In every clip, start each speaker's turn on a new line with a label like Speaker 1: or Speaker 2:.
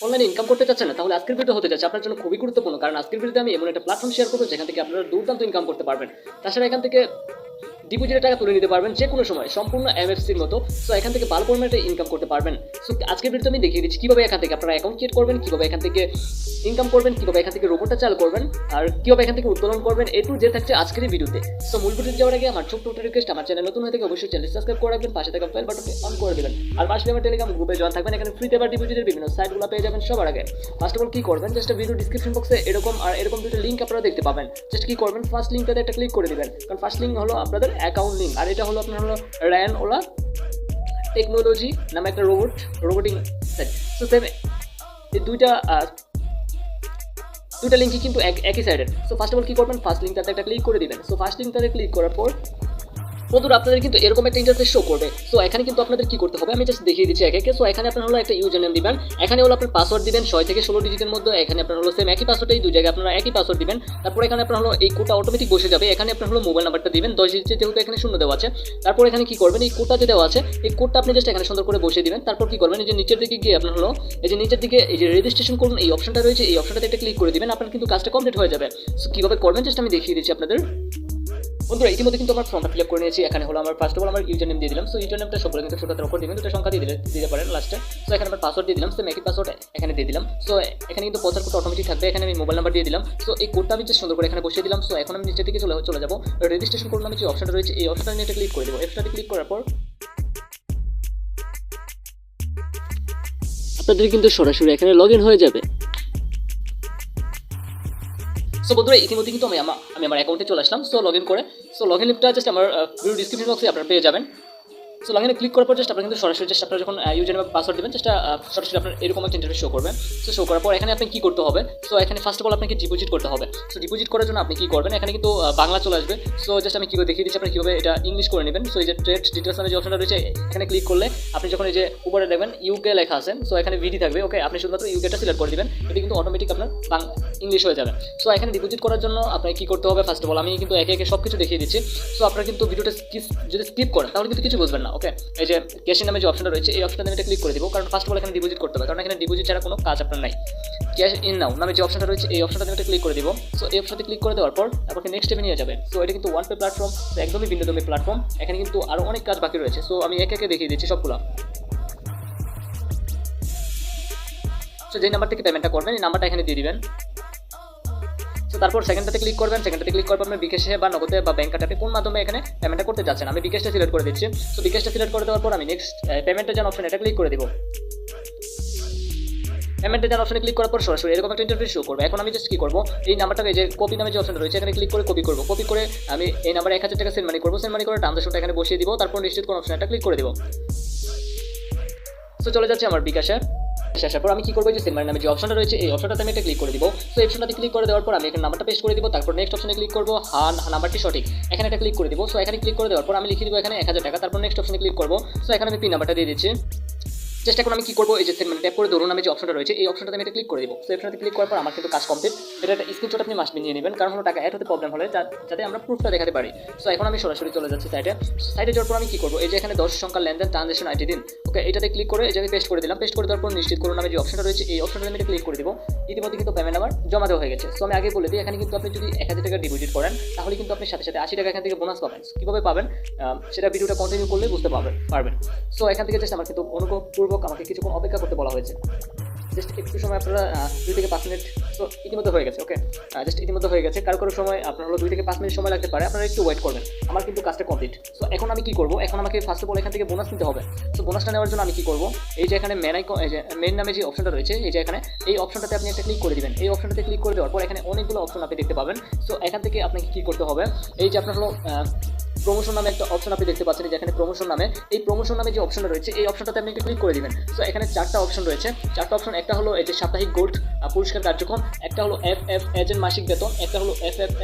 Speaker 1: অনলাইনে ইনকাম করতে চাচ্ছেন না, তাহলে আজকের ভিডিও হতে যাচ্ছে আপনার জন্য খুবই গুরুত্বপূর্ণ। কারণ আজকের ভিডিওতে আমি এমন একটা প্ল্যাটফর্ম শেয়ার করবো যেখান থেকে আপনারা দুর্দান্ত ইনকাম করতে পারবেন। তাছাড়া এখান থেকে ডিপোজিটের টাকা তুলে নিতে পারবেন যে কোনো সময়, সম্পূর্ণ এমএফসির মতো। সো এখান থেকে ভালো পরিমাণে ইনকাম করতে পারবেন। সো আজকের ভিডিওতে আমি দেখিয়ে দিচ্ছি কিভাবে এখান থেকে আপনারা অ্যাকাউন্ট ক্রিয়েট করবেন, কিভাবে এখান থেকে ইনকাম করবেন, কিভাবে এখান থেকে রোবটটা চালু করবেন, আর কিভাবে এখান থেকে উত্তোলন করবেন, এ টু জেড থাকছে আজকের এই ভিডিওতে। সো মূল ভিডিওতে যাওয়ার আগে আমার ছোট্ট একটা রিকোয়েস্ট, আমার চ্যানেল নতুন হয়ে থাকে অবশ্যই চ্যানেল সাবস্ক্রাইব করে রাখবেন, পাশে থাকা বেল বাটনটি অন করে দিবেন। আর পাশে আমার টেলিগ্রাম গ্রুপে জয়েন থাকবেন, এখানে ফ্রিতে বা ডিপোজিটের বিভিন্ন সাইটগুলো পেয়ে যাবেন সবার আগে। ফার্স্ট অফ অল কি করবেন, জাস্ট ভিডিও ডিসক্রিপশন বক্সে এরকম আর এরকম দুটো লিঙ্ক আপনারা দেখতে পাবেন। জাস্ট কি করবেন, ফার্স্ট লিঙ্কটাতে একটা ক্লিক করে দিবেন, কারণ ফার্স্ট লিঙ্ক হলো আপনাদের অ্যাকাউন্ট লিঙ্ক, আর এটা হলো আপনার হলো রায়ান ওলা টেকনোলজি নামে একটা রোবোটিং সাইট। সো সেম এই দুইটা লিঙ্কই কিন্তু একই সাইডের। সো ফার্স্ট অফ অল কি করবেন, ফার্স্ট লিঙ্কটাতে একটা ক্লিক করে দিবেন। সো ফার্স্ট লিঙ্কটাতে ক্লিক করার পর বন্ধুরা আপনাদের কিন্তু এরকম একটা ইন্টারফেস শো করবে। সো এখানে কিন্তু আপনাদের কি করতে হবে আমি জাস্ট দেখিয়ে দিচ্ছি একে একে। সো এখানে আপনার হলো একটা ইউজার নেম দিবেন, এখানে হলো আপনার পাসওয়ার্ড দিবেন 6 থেকে 16 ডিজিটের মধ্যে। এখানে আপনার হলো সেম একই পাসওয়ার্ড, এই দুই জায়গায় আপনারা একই পাসওয়ার্ড দিবেন। তারপর এখানে আপনার হলো এই কোডটা অটোমেটিক বসে যাবে। এখানে আপনার হলো মোবাইল নাম্বারটা দিবেন 10 ডিজিট, যেহেতু এখানে শূন্য দেওয়া আছে। তারপর এখানে কি করবেন, এই কোডটা যে দেওয়া আছে এই কোডটা আপনি জাস্ট এখানে সুন্দর করে বসিয়ে দিবেন। তারপর কি করবেন, এই যে নিচের দিকে গিয়ে আপনার হলো এই যে নিচের দিকে এই যে রেজিস্ট্রেশন করুন এই অপশনটা রয়েছে, এই অপশনটাতে একটা ক্লিক করে দিবেন, আপনার কিন্তু কাজটা কমপ্লিট হয়ে যাবে। সো কিভাবে করবেন জাস্ট আমি দেখিয়ে দিচ্ছি আপনাদের। বন্ধুরা ইতিমধ্যে কিন্তু আমার ফর্মটা ফিল আপ করে নিয়েছি। এখানে হলো আমার ফার্স্ট অফ অল আমার ইউজার নেম দিয়ে দিলাম। সো ইউজার নেমটা সবগুলো কিন্তু ছোটটার উপর দিবেন, দুটো সংখ্যা দিয়ে দিতে পারেন লাস্টে। সো এখানে আমার পাসওয়ার্ড দিয়ে দিলাম, সেম একই পাসওয়ার্ড এখানে দিয়ে দিলাম। সো এখানে কিন্তু পচার কোড অটোমেটিক থাকবে, এখানে আমি মোবাইল নাম্বার দিয়ে দিলাম। সো এই কোডটা আমি যে সুন্দর করে এখানে বসিয়ে দিলাম। সো এখন আমি নিচের দিকে চলে যাবো, রেজিস্ট্রেশন করুন আমি যে অপশনটা রয়েছে এই অপশনটা নিয়ে ক্লিক করে দেবো। অপশনটাতে ক্লিক করার পর আপনাদের কিন্তু সরাসরি এখানে লগ ইন হয়ে যাবে। সো বন্ধুরা ইতিমধ্যে কিন্তু আমি আমার অ্যাকাউন্টে চলে আসলাম। সো লগ ইন করে, সো লগ ইন লিঙ্কটা জাস্ট আমার ভিডিও ডিসক্রিপশন বক্সে আপনারা পেয়ে যাবেন। সো লগ ইনে ক্লিক করার পর জাস্ট আপনারা কিন্তু সরাসরি জাস্ট আপনারা যখন ইউজার নেম পাসওয়ার্ড দেবেন জাস্ট সরাসরি আপনার এরকম একটা ইন্টারফেস শো করবে। সো শো করার পর এখানে আপনি কি করতে হবে, সো এখানে ফার্স্ট অফ অল আপনাকে ডিপোজিট করতে হবে। সো ডিপোজিট করার জন্য আপনি কি করবেন, এখানে কিন্তু বাংলা চলে আসবে। সো জাস্ট আমি কীভাবে দেখিয়ে দিচ্ছি আপনি কীভাবে এটা ইংলিশ করে নেবেন। সো এই যে ট্রেড ডিটেলস নামে যে অপশনটা রয়েছে এখানে ক্লিক করলে আপনি যখন এই যে উপরে দেখবেন ইউকে লেখা আছে, সো এখানে ভিডি থাকবে। ওকে, আপনি শুধুমাত্র ইউকেটা সিলেক্ট করে দিবেন, এটা কিন্তু অটোমেটিক আপনার ইংলিশ হয়ে যাবে। সো এখানে ডিপোজিট করার জন্য আপনাকে কি করতে হবে, ফার্স্ট অফ অল আমি কিন্তু একে একে সব কিছু দেখিয়ে দিচ্ছি। সো আপনারা কিন্তু ভিডিওটা যদি স্কিপ করেন তাহলে কিন্তু কিছু বুঝবেন না। ওকে, এই যে ক্যাশের নামে যে অপশনটা রয়েছে এই অপশনটা আমি এটা ক্লিক করে দিব, কারণ ফার্স্ট অফ অল এখানে ডিপোজিট করতে হবে, কারণ এখানে ডিপোজিট ছাড়া কোনো কাজ আপনার নাই। ক্যাশ ইন নাও নামে যে অপশনটা রয়েছে এই অপশনটা আমি এটা ক্লিক করে দিব। সো এই অপশনটা ক্লিক করে দেওয়ার পর আপনাকে নেক্সট স্টেপে নিয়ে যাবে। সো এটা কিন্তু ওয়ান পে প্ল্যাটফর্ম, একদমই ভিন্নধর্মী প্ল্যাটফর্ম। এখানে কিন্তু আরও অনেক কাজ বাকি রয়েছে। সো আমি একে একে দেখিয়ে দিচ্ছি সবগুলো। সো যে নাম্বার থেকে পেমেন্টটা করবেন এই নাম্বারটা এখানে দিয়ে দিবেন। সো তারপর সেকেন্ডটাতে ক্লিক করবেন, সেকেন্ডটাতে ক্লিক করবেন বিকাশে বা নগদে বা ব্যাংক কার্ডে কোন মাধ্যমে এখানে পেমেন্টটা করতে যাচ্ছেন। আমি বিকাশটা সিলেক্ট করে দিচ্ছি। সো বিকাশটা সিলেক্ট করে দেওয়ার পর আমি নেক্সট পেমেন্টের যে অপশন এটা ক্লিক করে দিব। পেমেন্টের যে অপশনে ক্লিক করার পর সরাসরি এরকম একটা ইন্টারফেস শো করবে। এখন আমি জাস্ট কি করবো, এই নাম্বারটাকে যে কপি নামে যে অপশনটা রয়েছে এখানে ক্লিক করে কপি করবো। কপি করে আমি এই নাম্বারে 1000 টাকা সেন্ড মানি করবো। সেন্ড মানি করে ট্রানজাকশনটা এখানে বসিয়ে দিব, তারপর নিশ্চিত কোন অপশন এটা ক্লিক করে দিব। সো চলে যাচ্ছে আমার বিকাশে। আসার পর আমি কি করবো, যে সেন্ড মানি নামে যে অপশনটা রয়েছে এই অপশনটাতে আমি এটা ক্লিক করে দিব। সো এই অপশনটাতে ক্লিক করে দেওয়ার পর আমি এখানে নাম্বারটা পেস্ট করে দিব, তারপর নেক্সট অপশনে ক্লিক করবো, হ্যাঁ নাম্বারটি সঠিক, এখানে এটা ক্লিক করে দিব। সো এখানে ক্লিক করে দেওয়ার পর আমি লিখে দিব এখানে 1000 টাকা, তারপর নেক্সট অপশনে ক্লিক করবো। সো এখানে আমি পিন নাম্বারটা দিয়ে দিচ্ছি। জাস্ট এখন আমি কি করবো, এই যে সেন্ড মানি ট্যাপ করে ধরুন নামে যে অপশনটা রয়েছে এই অপশনটাতে আমি এটা ক্লিক করে দিব। সো অপশনটাতে ক্লিক করার পর আমার কিন্তু কাজ কমপ্লিট। এটা একটা স্ক্রিনশট আপনি মাস্ট নিয়ে নেবেন, কারণ হলো টাকা অ্যাড হতে প্রবলেম হলে যাতে আমরা প্রুফটা দেখাতে পারি। সো এখন আমি সরাসরি চলে যাচ্ছি সাইটে যাওয়ার পর আমি কি করবো, এই যে এখানে 10 সংখ্যার লেনদেন ট্রানজাকশন আইডি দিন। ওকে, এটাতে ক্লিক করে এই যে আমি পেস্ট করে দিলাম। পেস্ট করে দেওয়ার পর নিশ্চিত করুন নামে যে অপশনটা রয়েছে এই অপশনটাতে আমি এটা ক্লিক করে দিব। ইতিমধ্যে কিন্তু পেমেন্ট আমার জমা দেওয়া হয়ে গেছে। সো আমি আগে বলে দিই, এখানে কিন্তু আপনি যদি 1000 টাকা ডিপোজিট করেন তাহলে কিন্তু আপনি সাথে সাথে 80 টাকা এখান থেকে বোনাস পাবেন। কীভাবে পাবেন সেটা ভিডিওটা কন্টিনিউ করলে বুঝতে পারবেন। সো এখান থেকে জাস্ট আমার কিন্তু অনুগ্রহপূর্বক আমাকে কিছুক্ষণ অপেক্ষা করতে বলা হয়েছে। জাস্ট একটু সময় আপনারা 2 থেকে 5 মিনিট। সো ইতিমধ্যে হয়ে গেছে। ওকে, জাস্ট ইতিমধ্যে হয়ে গেছে। কারো সময় আপনার হলো 2 থেকে 5 মিনিট সময় লাগতে পারে, আপনারা একটু ওয়েট করবেন। আমার কিন্তু কাজটা কমপ্লিট। সো এখন আমি কি করবো, এখন আমাকে ফার্স্ট অফ অল এখান থেকে বোনাস নিতে হবে। সো বোনাসটা নেওয়ার জন্য আমি কি করবো, এই যে এখানে মেন নামে যে অপশনটা রয়েছে এই যে এখানে এই অপশনটাতে আপনি একটা ক্লিক করে দিবেন। এই অপশনটাতে ক্লিক করে দেওয়ার পর এখানে অনেকগুলো অপশন আপনি দেখতে পাবেন। সো এখান থেকে আপনাকে কি করতে হবে, এই যে আপনার হলো প্রমোশন নামে একটা অপশন আপনি দেখতে পাচ্ছেন, যেখানে প্রমোশন নামে এই প্রমোশন নামে যে অপশনটা রয়েছে এই অপশনটাতে আপনি একটা ক্লিক করে দিবেন। সো এখানে 4টা অপশন রয়েছে। 4টা অপশন, একটা হলো এই যে সাপ্তাহিক গোল্ড পুরস্কার কার্যক্রম, একটা হলো এফ এজেন্ট মাসিক বেতন, একটা হলো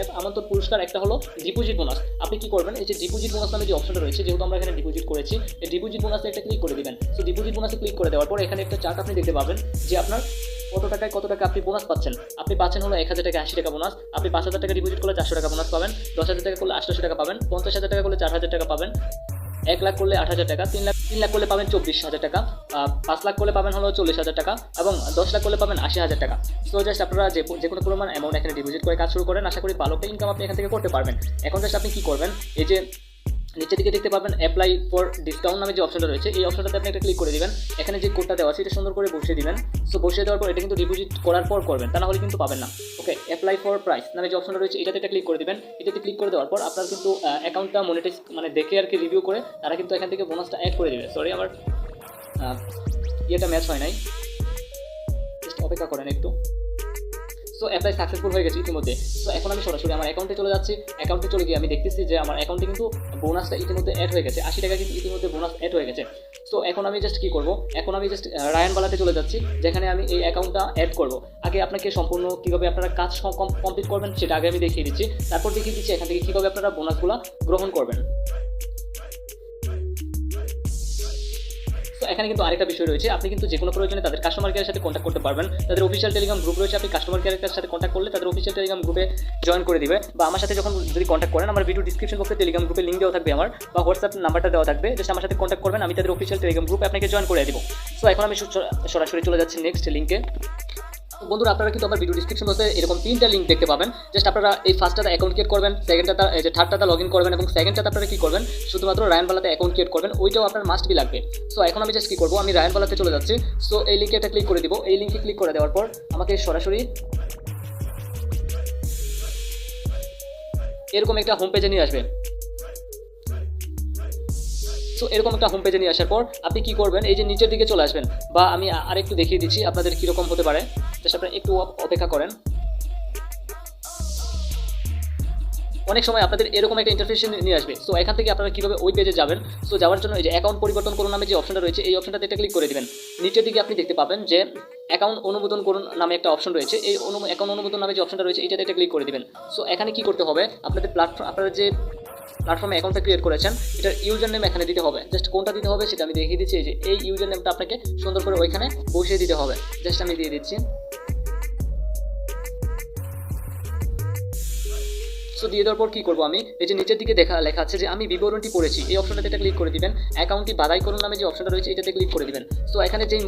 Speaker 1: এফ আমন্ত্রণ পুরস্কার, একটা হলো ডিপোজিট বোনাস। আপনি কি করবেন, এই যে ডিপোজিট বোনাস নামে যে অপশনটা রয়েছে, যেহেতু আমরা এখানে ডিপোজিট করেছি এই ডিপোজিট বোনাসে একটা ক্লিক করে দিবেন। সো ডিপোজিট বোনাসে ক্লিক করে দেওয়ার পর এখানে একটা চার্ট আপনি দেখতে পাবেন যে আপনার কত টাকা আপনি বোনাস পাচ্ছেন। আপনি পাচ্ছেন হলো 1000 টাকা 80 টাকা বোনাস। আপনি 5000 টাকা ডিপোজিট করলে 400 টাকা বোনাস পাবেন, 10,000 টাকা করলে 800 টাকা পাবেন, 50,000 টাকা করলে 4000 টাকা পাবেন, 1 লাখ করলে 8,000 টাকা, 3 লাখ করলে পাবেন 24,000 টাকা, 5 লাখ করলে পাবেন হলো 40,000 টাকা এবং 10 লাখ করলে পাবেন 80,000 টাকা। সো জাস্ট আপনারা যে কোনো পরিমাণ অ্যামাউন্ট এখানে ডিপোজিট করে কাজ শুরু করেন, আশা করি ভালো একটা ইনকাম আপনি এখান থেকে করতে পারবেন। এখন জাস্ট আপনি কি করবেন, এই যে নিচের দিকে দেখতে পাবেন অ্যাপ্লাই ফর ডিসকাউন্ট নামে যে অপশনটা রয়েছে, এই অপশনটাতে আপনি একটা ক্লিক করে দিবেন। এখানে যে কোডটা দেওয়া আছে এটা সুন্দর করে বসিয়ে দিবেন। সো বসিয়ে দেওয়ার পর এটা কিন্তু ডিপোজিট করার পর করবেন, তা না হলে কিন্তু পাবেন না। ওকে, অ্যাপ্লাই ফর প্রাইস নামে যে অপশনটা রয়েছে এটাতে একটা ক্লিক করে দিবেন। এটাতে ক্লিক করে দেওয়ার পর আপনার কিন্তু অ্যাকাউন্টটা মনিটাইজ মানে দেখে আর কি রিভিউ করে তারা কিন্তু এখান থেকে বোনাসটা অ্যাড করে দিবে। সরি, আমার ইয়েটা ম্যাচ হয় নাই, জাস্ট অপেক্ষা করেন একটু। সো অ্যাপ্লাই সাকসেসফুল হয়ে গেছে ইতিমধ্যে। সো এখন আমি সরাসরি আমার অ্যাকাউন্টে চলে যাচ্ছি। অ্যাকাউন্টে চলে গিয়ে আমি দেখতেছি যে আমার অ্যাকাউন্টে কিন্তু বোনাসটা ইতিমধ্যে অ্যাড হয়ে গেছে, 80 টাকা কিন্তু ইতিমধ্যে বোনাস অ্যাড হয়ে গেছে। সো এখন আমি জাস্ট কী করবো, এখন আমি জাস্ট রায়ানবালাতে চলে যাচ্ছি যেখানে আমি এই অ্যাকাউন্টটা অ্যাড করব। আগে আপনাকে সম্পূর্ণ কীভাবে আপনারা কাজ কমপ্লিট করবেন সেটা আগে আমি দেখিয়ে দিচ্ছি, তারপর দেখিয়ে দিচ্ছি এখান থেকে কীভাবে আপনারা বোনাসগুলো গ্রহণ করবেন। এখানে কিন্তু আরেকটা বিষয় রয়েছে, আপনি কিন্তু যে কোনো প্রয়োজনে তাদের কাস্টমার কেয়ারের সাথে কন্ট্যাক্ট করতে পারবেন। তাদের অফিসিয়াল টেলিগ্রাম গ্রুপ রয়েছে, আপনি কাস্টমার কেয়ারের সাথে কন্ট্যাক্ট করলে তাদের অফিসিয়াল টেলিগ্রাম গ্রুপে জয়েন করে দিবে। বা আমার সাথে যখন যদি কন্ট্যাক্ট করেন, আমার ভিডিও ডিসক্রিপশন বক্সে টেলিগ্রাম গ্রুপের লিঙ্ক দেওয়া থাকবে আমার, বা হোয়াটসঅ্যাপ নাম্বারটা দেওয়া থাকবে, জাস্ট আমার সাথে কন্ট্যাক্ট করবেন, আমি তাদের অফিসিয়াল টেলিগ্রাম গ্রুপে আপনাকে জয়েন করে দেবো। সো এখন আমি সরাসরি চলে যাচ্ছি নেক্সট লিঙ্কে। বন্ধুরা, আপনারা কিন্তু আমার ভিডিও ডিসক্রিপশন বলতে এরকম 3টা লিঙ্ক দেখতে পাবেন। জাস্ট আপনারা এই ফার্স্টটাতে অ্যাকাউন্ট ক্রিয়েট করবেন, সেকেন্ডটাতে এই যে থার্ডটাতে লগ ইন করবেন এবং সেকেন্ডটাতে আপনারা কী করবেন, শুধুমাত্র রায়ানবালাতে অ্যাকাউন্ট ক্রিয়েট করবেন, ওইটাও আপনার মাস্ট বি লাগবে। সো এখন আমি জাস্ট কী করবো, আমি রায়ানবালাতে চলে যাচ্ছি। সো এই লিঙ্কে একটা ক্লিক করে দিব। এই লিঙ্কে ক্লিক করে দেওয়ার পর আমাকে সরাসরি এরকম একটা হোম পেজে নিয়ে আসবে। সো এরকম একটা হোম পেজে নিয়ে আসার পর আপনি কি করবেন, এই যে নিচের দিকে চলে আসবেন, বা আমি আরেকটু দেখিয়ে দিচ্ছি আপনাদের কীরকম হতে পারে, জাস্ট আপনারা একটু অপেক্ষা করেন। অনেক সময় আপনাদের এরকম একটা ইন্টারফেস নিয়ে আসবে। সো এখান থেকে আপনারা কীভাবে ওই পেজে যাবেন, সো যাওয়ার জন্য এই যে অ্যাকাউন্ট পরিবর্তন করুন নামে যে অপশনটা রয়েছে এই অপশনটাতে একটা ক্লিক করে দেবেন। নিচের দিকে আপনি দেখতে পাবেন যে অ্যাকাউন্ট অনুমোদন করুন নামে একটা অপশন রয়েছে, এই অ্যাকাউন্ট অনুমোদন নামে যে অপশনটা রয়েছে এটাতে একটা ক্লিক করে দেবেন। সো এখানে কি করতে হবে, আপনাদের আপনারা যে প্ল্যাটফর্মে অ্যাকাউন্টটা ক্রিয়েট করেছেন এটার ইউজার নেম এখানে দিতে হবে। জাস্ট কোনটা দিতে হবে সেটা আমি দেখিয়ে দিচ্ছি। যে এই ইউজার নেমটা আপনাকে সুন্দর করে ওইখানে বসিয়ে দিতে হবে, জাস্ট আমি দিয়ে দিচ্ছি। সো দিয়ে দেওয়ার পর কী করবো, আমি এই যে নিচের দিকে লেখা আছে যে আমি বিবরণটি পড়েছি, এই অপশনটাতে এটা ক্লিক করে দিবেন। অ্যাকাউন্টটি বাধাই করুন নামে যে অপশনটা রয়েছে এটাতে ক্লিক করে দিবেন। সো এখানে যেই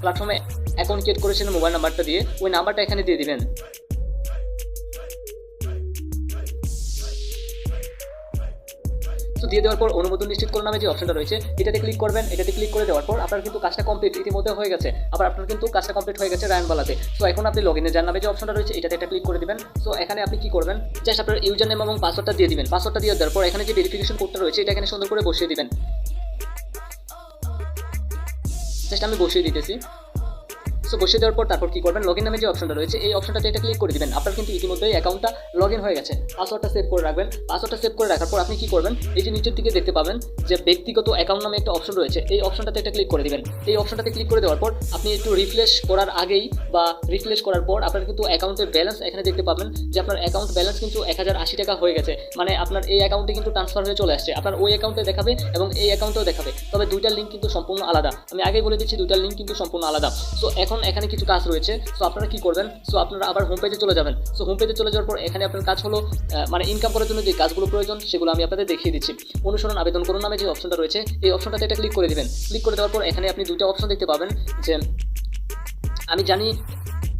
Speaker 1: প্ল্যাটফর্মে অ্যাকাউন্ট ক্রিয়েট করেছেন মোবাইল নাম্বারটা দিয়ে ওই নাম্বারটা এখানে দিয়ে দিবেন। তো দিয়ে দেওয়ার পর অনুমোদন নিশ্চিত করুন নামে যে অপশনটা রয়েছে এটাতে ক্লিক করবেন। এটাতে ক্লিক করে দেওয়ার পর আপনার কিন্তু কাজটা কমপ্লিট ইতিমধ্যে হয়ে গেছে। আবার আপনার কিন্তু কাজটা কমপ্লিট হয়ে গেছে রায়ানবালাতে। সো এখন আপনি লগ ইনে যান নামে যে অপশনটা রয়েছে এটাতে একটা ক্লিক করে দিবেন। সো এখানে আপনি কি করবেন, জাস্ট আপনার ইউজার নেম এবং পাসওয়ার্ডটা দিয়ে দিবেন। পাসওয়ার্ডটা দিয়ে দেওয়ার পর এখানে যে ভেরিফিকেশন কোডটা রয়েছে এটা এখানে সুন্দর করে বসিয়ে দিবেন। জাস্ট আমি বসিয়ে দিতেছি। সো বসিয়ে দেওয়ার পর তারপর কী করবেন, লগইন নামে যে অপশনটা রয়েছে এই অপশনটাতে এটা ক্লিক করে দিবেন। আপনার কিন্তু ইতিমধ্যেই অ্যাকাউন্টটা লগ ইন হয়ে গেছে। পাসওয়ার্ডটা সেভ করে রাখবেন। পাসওয়ার্ডটা সেভ করে রাখার পর আপনি কী করবেন, এই যে নিচের দিকে দেখতে পাবেন যে ব্যক্তিগত অ্যাকাউন্ট নামে একটা অপশন রয়েছে, এই অপশনটাতে একটা ক্লিক করে দিবেন। এই অপশনটাতে ক্লিক করে দেওয়ার পর আপনি একটু রিফ্রেশ করার আগেই বা রিফ্রেশ করার পর আপনার কিন্তু অ্যাকাউন্টের ব্যালেন্স এখানে দেখতে পাবেন যে আপনার অ্যাকাউন্ট ব্যালেন্স কিন্তু 1080 টাকা হয়ে গেছে। মানে আপনার এই অ্যাকাউন্টে কিন্তু ট্রান্সফার হয়ে চলে আসছে। আপনার ওই অ্যাকাউন্টে দেখাবে এবং এই অ্যাকাউন্টেও দেখাবে, তবে দুইটার লিঙ্ক কিন্তু সম্পূর্ণ আলাদা। আমি আগেই বলে দিচ্ছি দুইটার লিঙ্ক কিন্তু সম্পূর্ণ আলাদা। সো এখন এখানে কিছু কাজ রয়েছে। সো আপনারা কি করবেন, সো আপনারা আবার হোম পেজে চলে যাবেন। সো হোম পেজে চলে যাওয়ার পর এখানে আপনার কাজ হলো মানে ইনকাম করার জন্য যে কাজগুলো প্রয়োজন সেগুলো আমি আপনাদের দেখিয়ে দিচ্ছি। অনুসরণ আবেদন করুন নামে যে অপশনটা রয়েছে এই অপশনটাতে এটা ক্লিক করে দিবেন। ক্লিক করে দেওয়ার পর এখানে আপনি দুইটা অপশন দেখতে পাবেন যে আমি জানি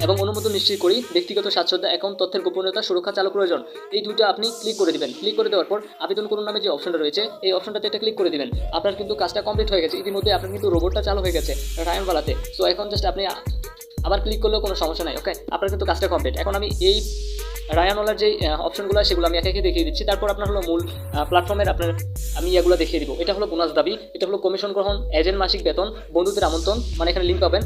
Speaker 1: এবং অনুমোদন নিশ্চিত করি ব্যক্তিগত স্বাচ্ছন্দ্য অ্যাকাউন্ট তথ্যের গোপনীয়তা সুরক্ষা চালু প্রয়োজন, এই দুইটা আপনি ক্লিক করে দিবেন। ক্লিক করে দেওয়ার পর আবেদন করুন নামে যে অপশনটা রয়েছে এই অপশনটাতে এটা ক্লিক করে দিবেন। আপনার কিন্তু কাজটা কমপ্লিট হয়ে গেছে। ইতিমধ্যে আপনার কিন্তু রোবটটা চালু হয়ে গেছে রায়ানবালাতে। সো এখন জাস্ট আপনি আবার ক্লিক করলেও কোনো সমস্যা নাই। ওকে, আপনার কিন্তু কাজটা কমপ্লিট। এখন আমি এই রায়ানওয়ালার যে অপশনগুলো সেগুলো আমি একে দেখিয়ে দিচ্ছি। তারপর আপনার হলো মূল প্ল্যাটফর্মের আমি এগুলো দেখিয়ে দিব। এটা হলো বোনাস দাবি, এটা হলো কমিশন গ্রহণ, এজেন্ট মাসিক বেতন, বন্ধুদের আমন্ত্রণ, মানে এখানে লিঙ্ক পাবেন,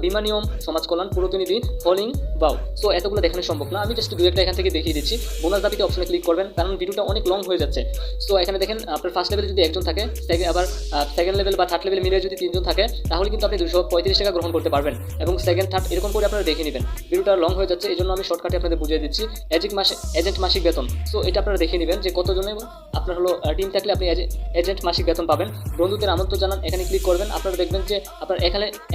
Speaker 1: বিমা নিয়ম, সমাজ কল্যাণ, প্রতিনিধি, ফলিং বাউ। সো এতগুলো দেখানো সম্ভব না, আমি জাস্ট দু একটা এখান থেকে দেখিয়ে দিচ্ছি। বোনাস দাবিতে অপশনে ক্লিক করবেন কারণ ভিডিওটা অনেক লং হয়ে যাচ্ছে। সো এখানে দেখেন আপনার ফার্স্ট লেভেলে যদি একজন থাকে, আবার সেকেন্ড লেভেল বা থার্ড লেভেল মিলে যদি 3 জন থাকে তাহলে কিন্তু আপনি 235 টাকা গ্রহণ করতে পারবেন এবং সেকেন্ড এরকম করে আপনারা দেখে নেবেন। ভিডিওটা লং হয়ে যাচ্ছে, এই জন্য আমি শর্টকাটে আপনাদের বুঝিয়ে দিচ্ছি। এজেন্ট মাসিক বেতন, সো এটা আপনারা দেখে নেবেন যে কতজনের আপনার হলো টিম থাকলে আপনি এজেন্ট মাসিক বেতন পাবেন। বন্ধুদের আমন্ত্রণ জানান, এখানে ক্লিক করবেন। আপনারা দেখবেন যে আপনার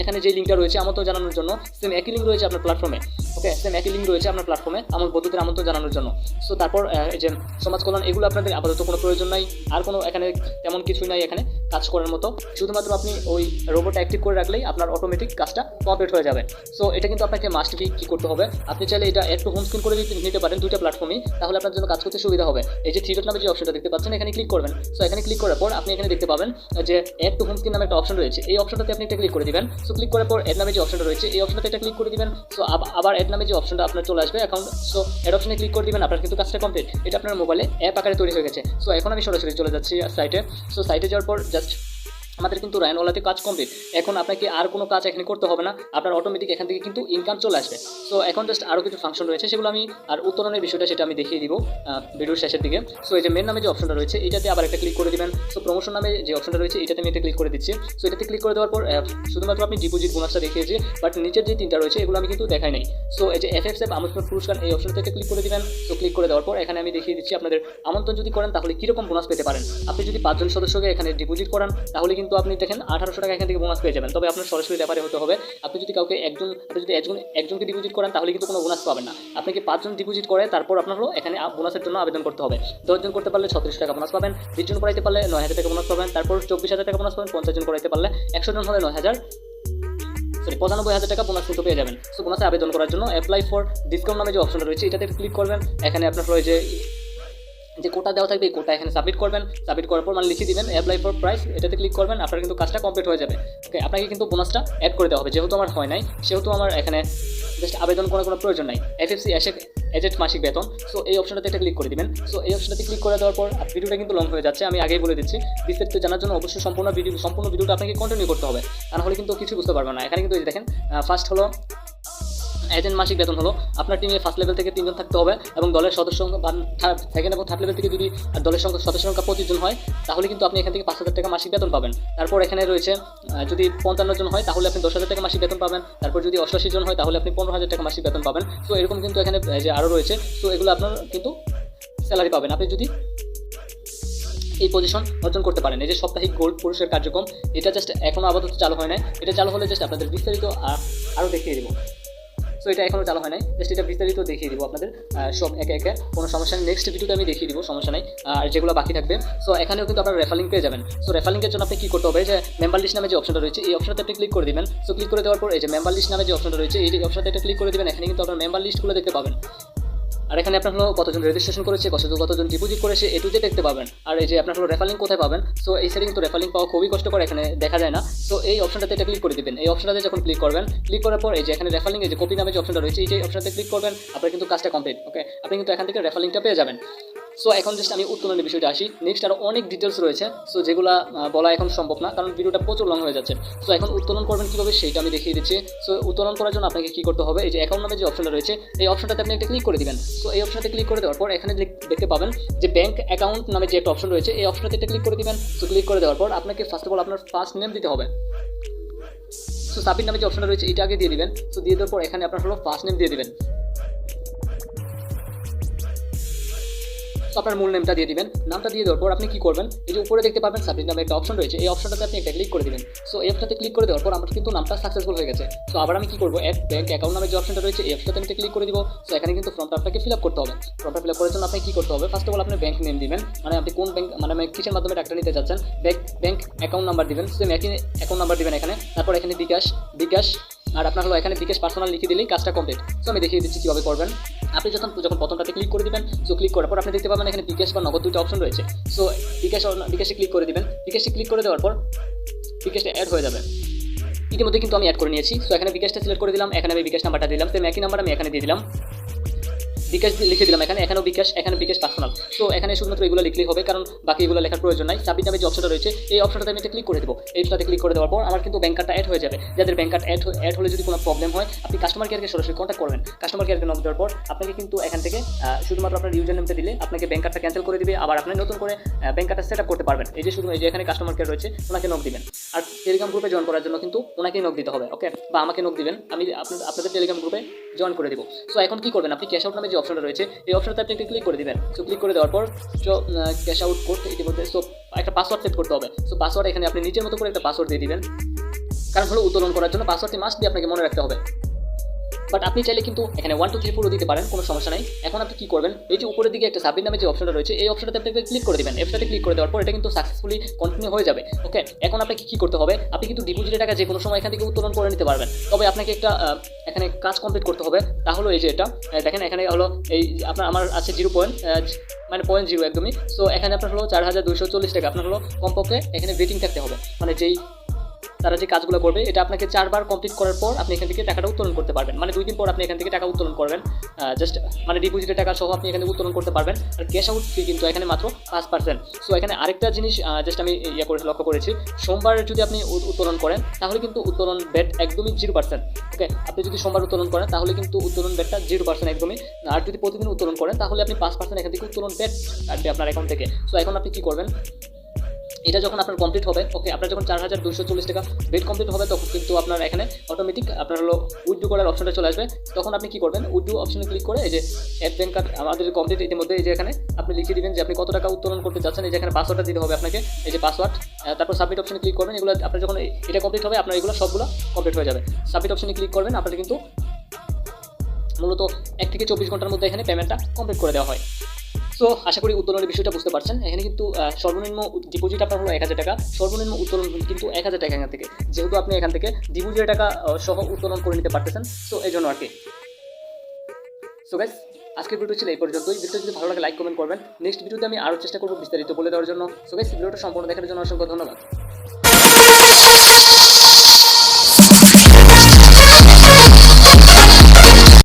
Speaker 1: এখানে যে লিঙ্কটা রয়েছে আমন্ত্রণ জানানোর জন্য, সেম একই লিঙ্ক রয়েছে আপনার প্ল্যাটফর্মে। ওকে, সেম একই লিঙ্ক রয়েছে আপনার প্ল্যাটফর্মে আমার বন্ধুদের আমন্ত্রণ জানানোর জন্য। সো তারপর এই যে সমাজ কল্যাণ, এগুলো আপনাদের আপাতত কোনো প্রয়োজন নাই, আর কোনো এখানে তেমন কিছুই নাই এখানে কাজ করার মতো। শুধুমাত্র আপনি ওই রোবটটা অ্যাক্টিভ করে রাখলেই আপনার অটোমেটিক কাজটা কমপ্লিট হয়ে যাবে। সো এটা কিন্তু আপনাকে মাস্ট বি কী করতে হবে, আপনি চাইলে এটা একটু হোম স্ক্রিন করে নিতে পারেন দুইটা প্ল্যাটফর্মে, তাহলে আপনার জন্য কাজ করতে সুবিধা হবে। এই যে থ্রি ডট নামে যে অপশনটা দেখতে পাচ্ছেন, এখানে ক্লিক করবেন। সো এখানে ক্লিক করার পর আপনি এখানে দেখতে পাবেন যে অ্যাড টু হোম স্ক্রিন নামে একটা অপশন রয়েছে, এই অপশনটাতে আপনি একটা ক্লিক করে দিবেন। সো ক্লিক করার পর অ্যাড নামে যে অপশনটা রয়েছে, এই অপশনটাতে একটা ক্লিক করে দিবেন। সো আবার অ্যাড নামে যে অপশনটা আপনার চলে আসবে অ্যাকাউন্ট, সো অ্যাড অপশনে ক্লিক করে দিবেন। আপনার কিন্তু কাজটা কমপ্লিট, এটা আপনার মোবাইলে অ্যাপ আকারে তৈরি হয়ে গেছে। সো এখন আমি সরাসরি চলে যাচ্ছি সাইটে। সো সাইটে যাওয়ার পর জাস্ট আমাদের কিন্তু রায়নওয়ালাতে কাজ কমপ্লিট। এখন আপনাকে আর কোনো কাজ এখানে করতে হবে না, আপনার অটোমেটিক এখান থেকে কিন্তু ইনকাম চলে আসবে। সো এখন জাস্ট আরও কিছু ফাংশন রয়েছে, সেগুলো আমি আর উত্তরণের বিষয়টা সেটা আমি দেখিয়ে দিব ভিডিওর শেষের দিকে। সো এই যে মেন নামে যে অপশনটা রয়েছে, এটাতে আবার একটা ক্লিক করে দিবেন। সো প্রমোশন নামে যে অপশনটা রয়েছে, এটাতে আমি একটা ক্লিক করে দিচ্ছি। সো এটাতে ক্লিক করে দেওয়ার পর শুধুমাত্র আপনি ডিপোজিট বোনাসটা দেখিয়েছি, বাট নিচের যে তিনটা রয়েছে এগুলো আমি কিন্তু দেখাই নাই। সো এই যে FFSF আমন্ত্রণ পুরস্কার, এই অপশনটাতে ক্লিক করে দিবেন। সো ক্লিক করে দেওয়ার পর এখানে আমি দেখিয়ে দিচ্ছি আপনাদের আমন্ত্রণ যদি করেন তাহলে কীরকম বোনাস পেতে পারেন। আপনি যদি 5 জন সদস্যকে এখানে ডিপোজিট করান তাহলে কিন্তু আপনি দেখেন 1800 টাকা এখান থেকে বোনাস পেয়ে যাবেন। তবে আপনার সরাসরি ব্যাপারে হতে হবে, আপনি যদি একজনকে ডিপোজিট করেন তাহলে কিন্তু কোনো বোনাস পাবেন না। আপনাকে 5 জন ডিপোজিট করে তারপর আপনার হলো এখানে বোনাসের জন্য আবেদন করতে হবে। 10 জন করতে পারলে 36 টাকা বোনাস পাবেন, 20 জন করাইতে পারলে 9000 টাকা বোনাস পাবেন, তারপর 24,000 টাকা বোনাস পাবেন, 50 জন করাইতে পারলে 100 জন হলে 95,000 টাকা বোনাস কিন্তু পেয়ে যাবেন। সো বোনাসে আবেদন করার জন্য অ্যাপ্লাই ফর ডিসকাউন্ট নামে যে অপশনটা রয়েছে, এটাতে ক্লিক করবেন। এখানে আপনার হলো যে কোটা দেওয়া থাকবে, এই কোটা এখানে সাবমিট করবেন। সাবমিট করার পর মানে লিখে দিবেন অ্যাপ্লাই ফর প্রাইস, এটাতে ক্লিক করবেন। আপনার কিন্তু কাজটা কমপ্লিট হয়ে যাবে। ওকে, আপনাকে কিন্তু বোনাসটা অ্যাড করে দেওয়া হবে। যেহেতু আমার হয় নাই, সেহেতু আমার এখানে জাস্ট আবেদন করার কোনো প্রয়োজন নাই। FFC এজেন্ট মাসিক বেতন, সো এই অপশনটাতে একটা ক্লিক করে দিবেন। সো এই অপশনটাতে ক্লিক করে দেওয়ার পর ভিডিওটা কিন্তু লং হয়ে যাচ্ছে, আমি আগেই বলে দিচ্ছি। বিস্তারিত জানার জন্য অবশ্যই সম্পূর্ণ ভিডিওটা আপনাকে কন্টিনিউ করতে হবে, তা নাহলে কিন্তু কিছু বুঝতে পারবেন না। এখানে কিন্তু দেখেন ফার্স্ট হলো এজেন্ট মাসিক বেতন হলো আপনার টিমে ফার্স্ট লেভেল থেকে 3 জন থাকতে হবে, এবং দলের সদস্য সংখ্যা বা সেকেন্ড এবং থার্ড লেভেল থেকে যদি দলের সদস্য সংখ্যা 25 জন হয় তাহলে কিন্তু আপনি এখান থেকে 5,000 টাকা মাসিক বেতন পাবেন। তারপর এখানে রয়েছে যদি 55 জন হয় তাহলে আপনি 10,000 টাকা মাসিক বেতন পাবেন। তারপর যদি 88 জন হয় তাহলে আপনি 15,000 টাকা মাসিক বেতন পাবেন। সো এরকম কিন্তু এখানে যে আরও রয়েছে, সো এগুলো আপনার কিন্তু স্যালারি পাবেন আপনি যদি এই পজিশন অর্জন করতে পারেন। এই যে সাপ্তাহিক গোল্ড পুরস্কার কার্যক্রম, এটা জাস্ট এখনও আপাতত চালু হয় না, এটা চালু হলে জাস্ট আপনাদের বিস্তারিত আরও দেখিয়ে দেবো। সো এটা এখনও চালু হয় নাই, জাস্ট এটা বিস্তারিত দেখিয়ে দিব আপনাদের সব একে একে, কোনো সমস্যা নেই। নেক্সট ভিডিওতে আমি দেখিয়ে দিব, সমস্যা নেই। আর যেগুলো বাকি থাকবে, সো এখানেও কিন্তু আপনারা রেফার লিঙ্ক পেয়ে যাবেন। সো রেফার লিঙ্কের জন্য আপনি কী করতে হবে, যে মেম্বার লিস্ট নামে যে অপশনটা রয়েছে, এই অপশনটাতে আপনি ক্লিক করে দিবেন। সো ক্লিক করে দেওয়ার পর এই যে মেম্বার লিস্ট নামে যে অপশনটা রয়েছে, এই অপশনটাতে একটা ক্লিক করে দিবেন। এখানে কিন্তু আপনার মেম্বার লিস্টগুলো দেখতে পাবেন। আর এখানে আপনার হলো কতজন রেজিস্ট্রেশন করেছে, কতজন ডিপোজিট করেছে, এ টু জেড দেখতে পাবেন। আর এই যে আপনার হলো রেফার লিঙ্ক কোথায় পাবেন, সো এই সাইডে কিন্তু রেফার লিঙ্ক পাওয়া খুবই কষ্টকর, এখানে দেখা যায় না। সো এই অপশনটাতে এটা ক্লিক করে দিবেন। এই অপশনটাতে যখন ক্লিক করবেন, ক্লিক করার পর এই যে এখানে রেফার লিঙ্ক, এই যে কপি নামে যে অপশনটা রয়েছে, এই যে অপশনটাতে ক্লিক করবেন, আপনার কিন্তু কাজটা কমপ্লিট। ওকে, আপনি কিন্তু এখান থেকে রেফার লিঙ্কটা পেয়ে যাবেন। সো এখন জাস্ট আমি উত্তোলনের বিষয়টা আসি। নেক্সট আরও অনেক ডিটেলস রয়েছে, সো যেগুলো বলা এখন সম্ভব না, কারণ ভিডিওটা প্রচুর লং হয়ে যাচ্ছে। সো এখন উত্তোলন করবেন কীভাবে সেইটা আমি দেখিয়ে দিচ্ছি। সো উত্তোলন করার জন্য আপনাকে কী করতে হবে, এই যে অ্যাকাউন্ট নামে যে অপশনটা রয়েছে, এই অপশনটাতে আপনি একটা ক্লিক করে দিবেন। সো এই অপশনটাতে ক্লিক করে দেওয়ার পর এখানে দেখতে পাবেন যে ব্যাঙ্ক অ্যাকাউন্ট নামে যে একটা অপশন রয়েছে, এই অপশনটাতে একটা ক্লিক করে দিবেন। সো ক্লিক করে দেওয়ার পর আপনাকে ফার্স্ট অফ অল আপনার ফার্স্ট নেম দিতে হবে। সো সাবমিট নামে যে অপশনটা রয়েছে, এটা আগে দিয়ে দিবেন। সো দিয়ে দেওয়ার পর এখানে আপনার হলো ফার্স্ট নেম দিয়ে দিবেন। আপনার মূল নেমটা দিয়ে দিবেন। নামটা দিয়ে দেওয়ার পর আপনি কি করবেন, এই যে উপরে দেখতে পাবেন সাবমিট নামে একটা অপশন রয়েছে, এই অপশনটাতে আপনি একটা ক্লিক করে দিবেন। সো এই অপশনটাতে ক্লিক করে দেওয়ার পর আমার কিন্তু নামটা সাকসেসফুল হয়ে গেছে। সো আবার আমি কি করবো, ব্যাঙ্ক অ্যাকাউন্ট নামে যে অপশনটা রয়েছে, এই অপশনটাতে আমি ক্লিক করে দিব। সো এখানে কিন্তু ফর্মটা আপনাকে ফিল আপ করতে হবে। ফর্মটা ফিল আপ করার জন্য আপনি কি করতে হবে, ফার্স্ট অফ অল আপনি ব্যাঙ্ক নেম দিবেন, মানে আপনি কোন ব্যাঙ্ক, মানে কিসের মাধ্যমে টাকাটা নিতে চাচ্ছেন, ব্যাঙ্ক অ্যাকাউন্ট নাম্বার দিবেন। সেম একই অ্যাকাউন্ট নাম্বার দিবেন এখানে। তারপর এখানে বিকাশ আর আপনার হলো এখানে বিকাশ পার্সোনাল লিখে দিলেই কাজটা কমপ্লিট। সো আমি দেখিয়ে দিচ্ছি কীভাবে করবেন। আপনি যখন প্রথমটাতে ক্লিক করে দিবেন, সো ক্লিক করার পর আপনি দেখতে পাবেন এখানে বিকাশ বা নগদ দুটো অপশন রয়েছে। সো বিকাশে ক্লিক করে দিবেন। বিকাশে ক্লিক করে দেওয়ার পর বিকাশটা অ্যাড হয়ে যাবে। ইতিমধ্যে কিন্তু আমি অ্যাড করে নিয়েছি। সো এখানে বিকাশটা সিলেক্ট করে দিলাম, এখানে আমি বিকাশ নাম্বারটা দিলাম, সেম একই নাম্বার আমি এখানে দিয়ে দিলাম, বিকাশ লিখে দিলাম এখানেও বিকাশ, এখানে বিকাশ পার্সোনাল। সো এখানে শুধুমাত্র এগুলো লিখলেই হবে, কারণ বাকি এগুলো লেখার প্রয়োজন নাই। সাবমিট নামে যে অপশনটা রয়েছে, এই অপশনটাতে আমি ক্লিক করে দেবো। এইটাতে ক্লিক করে দেওয়ার পর আমার কিন্তু ব্যাঙ্ক কার্ডটা অ্যাড হয়ে যাবে। যাদের ব্যাঙ্ক কার্ড অ্যাড হলে যদি কোনো প্রবলেম হয়, আপনি কাস্টমার কেয়ারকে সরাসরি কন্ট্যাক্ট করবেন। কাস্টমার কেয়ারকে নক দেওয়ার পর আপনাকে কিন্তু এখান থেকে শুধুমাত্র আপনার ইউজার নেমটা দিলে আপনাকে ব্যাঙ্ক কার্ডটা ক্যান্সেল করে দিবে, আবার আপনি নতুন করে ব্যাঙ্ক কার্ডটা সেট আপ করতে পারবেন। এই যে এখানে কাস্টমার কেয়ার রয়েছে, ওনাকে নক দিবেন। আর টেলিগ্রাম গ্রুপে জয়েন করার জন্য কিন্তু ওনাকেই নক দিতে হবে, ওকে, বা আমাকে নক দিবেন, আমি আপনাদের টেলিগ্রাম গ্রুপে জয়েন করে দেবো। সো এখন কি করবেন, আপনি ক্যাশ আউট নামে যে অপশনটা রয়েছে এই অপশনটাতে আপনি ক্লিক করে দিবেন। সো ক্লিক করে দেওয়ার পর ক্যাশ আউট করতে ইতিমধ্যে সো একটা পাসওয়ার্ড সেট করতে হবে। সো পাসওয়ার্ড এখানে আপনি নিজের মতো করে একটা পাসওয়ার্ড দিয়ে দিবেন, কারণ হলো উত্তোলন করার জন্য পাসওয়ার্ডটি মাস্ট দিয়ে আপনাকে মনে রাখতে হবে। বাট আপনি চাইলে কিন্তু এখানে 1 2 3 4 দিতে পারেন, কোনো সমস্যা নাই। এখন আপনি কি করবেন, এই যে উপরের দিকে একটা সাবমিট নামে যে অপশনটা রয়েছে এই অপশনটাতে আপনি ক্লিক করে দিবেন। অপশনটাতে ক্লিক করে দেওয়ার পর এটা কিন্তু সাকসেসফুলি কন্টিনিউ হয়ে যাবে, ওকে। এখন আপনাকে কি করতে হবে, আপনি কিন্তু ডিপোজিটের টাকা যে কোনো সময় এখান থেকে উত্তোলন করে নিতে পারবেন। তবে আপনাকে একটা এখানে কাজ কমপ্লিট করতে হবে, তাহলে এই যে এটা দেখেন এখানে হলো এই আমার আছে 0.0 একদমই। সো এখানে আপনার হলো 4240 টাকা আপনার হলো কমপক্ষে এখানে ওয়েটিং থাকতে হবে, মানে যেই তারা যে কাজগুলো করবে এটা আপনাকে 4 বার কমপ্লিট করার পর আপনি এখান থেকে টাকাটা উত্তোলন করতে পারবেন, মানে 2 দিন পর আপনি এখান থেকে টাকা উত্তোলন করবেন, জাস্ট মানে ডিপোজিটের টাকা সহ আপনি এখানে উত্তোলন করতে পারবেন। আর ক্যাশ আউট ফি কিন্তু এখানে মাত্র 5%। সো এখানে আরেকটা জিনিস জাস্ট আমি লক্ষ্য করেছি, সোমবার যদি আপনি উত্তোলন করেন তাহলে কিন্তু উত্তোলন ব্যাট একদমই 0%, ওকে। আপনি যদি সোমবার উত্তোলন করেন তাহলে কিন্তু উত্তোলন ব্যাটটা 0% একদমই। আর যদি প্রতিদিন উত্তোলন করেন তাহলে আপনি 5% এখান থেকে উত্তোলন ব্যাট কাটবে আপনার অ্যাকাউন্ট থেকে। সো এখন আপনি কি করবেন, এটা যখন আপনার কমপ্লিট হবে, ওকে, আপনার যখন 4240 টাকা বেড কমপ্লিট হবে তখন কিন্তু আপনার এখানে অটোমেটিক আপনার হলো উইথড্র করার অপশনটা চলে আসবে। তখন আপনি কি করবেন, উইথড্র অপশনে ক্লিক করে এই যে অ্যাড ব্যাংক কার্ড আমাদের কমপ্লিট ইতিমধ্যে এই যে এখানে আপনি লিখে দিবেন যে আপনি কত টাকা উত্তোলন করতে চাচ্ছেন, এই যে এখানে পাসওয়ার্ডটা দিতে হবে আপনাকে, এই যে পাসওয়ার্ড, তারপর সাবমিট অপশনে ক্লিক করবেন। এগুলো আপনার যখন এটা কমপ্লিট হবে আপনার এগুলো সবগুলো কমপ্লিট হয়ে যাবে। সাবমিট অপশনে ক্লিক করবেন, আপনাদের কিন্তু মূলত 1 থেকে 24 ঘন্টার মধ্যে এখানে পেমেন্টটা কমপ্লিট করে দেওয়া হয়। সো আশা করি উত্তোলনের বিষয়টা বুঝতে পারছেন। এখানে কিন্তু সর্বনিম্ন ডিপোজিট আপনার হলো 1000 টাকা, সর্বনিম্ন উত্তোলন কিন্তু 1000 টাকা এখান থেকে, যেহেতু আপনি এখান থেকে ডিপোজিটের টাকা সহ উত্তোলন করে নিতে পারতেছেন। সো এই জন্য আর কি। সো গাইস আজকের ভিডিও ছিল এই পর্যন্তই। ভিডিও যদি ভালো লাগে লাইক কমেন্ট করবেন। নেক্সট ভিডিওতে আমি আরও চেষ্টা করবো বিস্তারিত বলে দেওয়ার জন্য। সো গাইস ভিডিওটা সম্পূর্ণ দেখার জন্য অসংখ্য ধন্যবাদ।